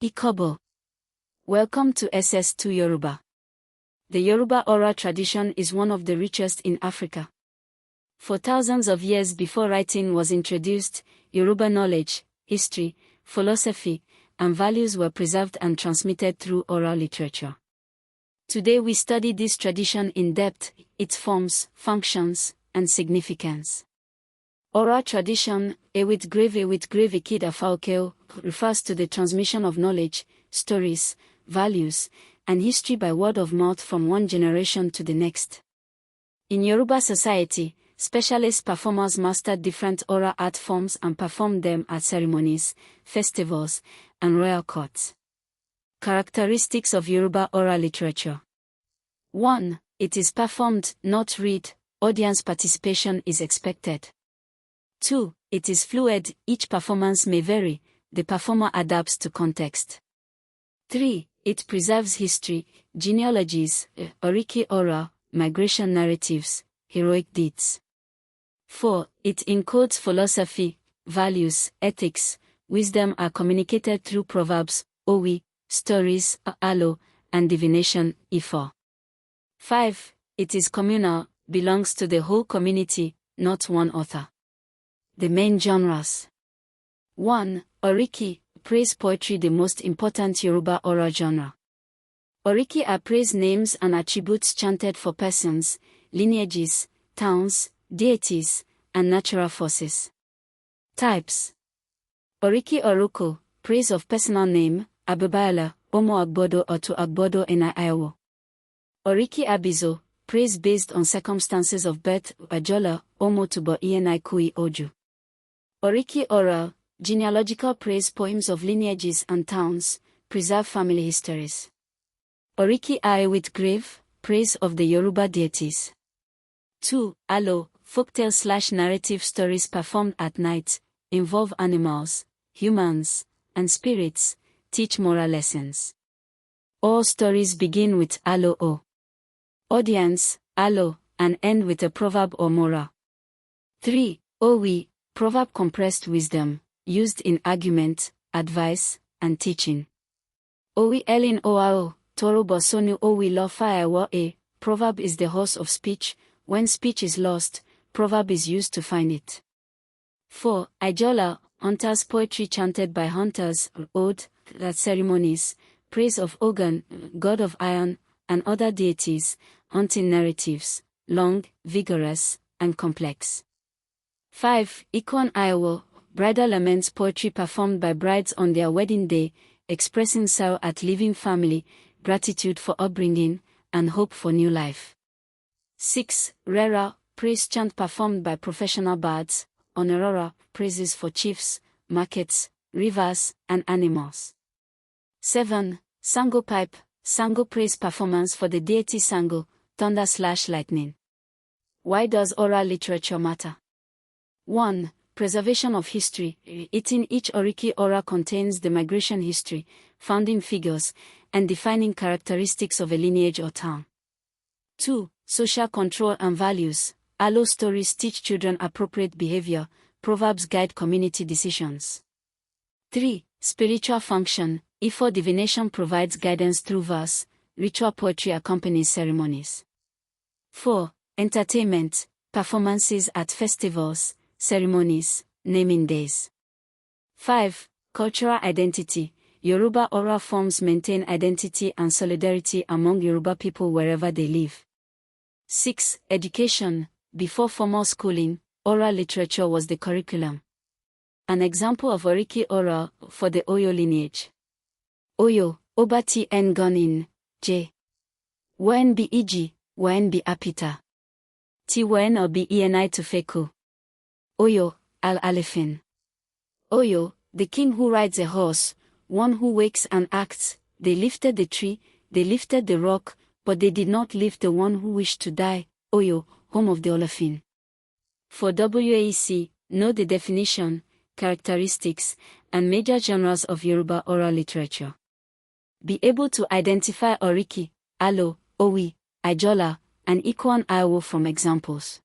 Ikobo. Welcome to SS2 Yoruba. The Yoruba oral tradition is one of the richest in Africa. For thousands of years before writing was introduced, Yoruba knowledge, history, philosophy, and values were preserved and transmitted through oral literature. Today we study this tradition in depth, its forms, functions, and significance. Oral tradition, ewit-grave ikid afaokeo, refers to the transmission of knowledge, stories, values, and history by word of mouth from one generation to the next. In Yoruba society, specialist performers mastered different oral art forms and performed them at ceremonies, festivals, and royal courts. Characteristics of Yoruba oral literature. 1. It is performed, not read. Audience participation is expected. 2. It is fluid, each performance may vary, the performer adapts to context. 3. It preserves history, genealogies, oriki oral, migration narratives, heroic deeds. 4. It encodes philosophy, values, ethics, wisdom are communicated through proverbs, owi, stories, alo, and divination, ifo. 5. It is communal, belongs to the whole community, not one author. The main genres. 1. Oriki, praise poetry, the most important Yoruba oral genre. Oriki are praise names and attributes chanted for persons, lineages, towns, deities, and natural forces. Types. Oriki Oruko, praise of personal name, Abubala, Omo Agbodo Otu Agbodo Ena Aiwo. Oriki Abizo, praise based on circumstances of birth, Ajola, Omo Tubo Ienai Kui Oju. Oriki Oral, genealogical praise poems of lineages and towns, preserve family histories. Oriki Ewit-grave, praise of the Yoruba deities. 2. Alo, folktale/narrative stories performed at night, involve animals, humans, and spirits, teach moral lessons. All stories begin with alo o. Audience, alo, and end with a proverb or moral. 3. Owi, proverb compressed wisdom, used in argument, advice, and teaching. Owi elin oao, toro bosonu owi lo faewo e, proverb is the horse of speech, when speech is lost, proverb is used to find it. 4. Ijola, hunters poetry chanted by hunters, ode, at ceremonies, praise of Ogun, god of iron, and other deities, hunting narratives, long, vigorous, and complex. 5. Ikon Aiwo, bridal laments poetry performed by brides on their wedding day, expressing sorrow at leaving family, gratitude for upbringing, and hope for new life. 6. Rera, praise chant performed by professional bards, Honorora, praises for chiefs, markets, rivers, and animals. 7. Sango pipe, Sango praise performance for the deity Sango, thunder/lightning. Why does oral literature matter? 1. Preservation of history. Each Oriki oral contains the migration history, founding figures, and defining characteristics of a lineage or town. 2. Social control and values. Alo stories teach children appropriate behavior, proverbs guide community decisions. 3. Spiritual function. Ifo divination provides guidance through verse, ritual poetry accompanies ceremonies. 4. Entertainment. Performances at festivals, ceremonies, naming days. 5. Cultural identity. Yoruba oral forms maintain identity and solidarity among Yoruba people wherever they live. 6. Education. Before formal schooling, oral literature was the curriculum. An example of Oriki oral for the Oyo lineage. Oyo, Obati N Gonin, J. Wen bi Iji, Wen bi Apita. Ti Wen or bi Enai Tufeku. Oyo, Al-Alefin. Oyo, the king who rides a horse, one who wakes and acts. They lifted the tree, they lifted the rock, but they did not lift the one who wished to die. Oyo, home of the Olafin. For WAEC, know the definition, characteristics, and major genres of Yoruba oral literature. Be able to identify Oriki, Alo, Owi, Ijola, and Ikwan Aiwo from examples.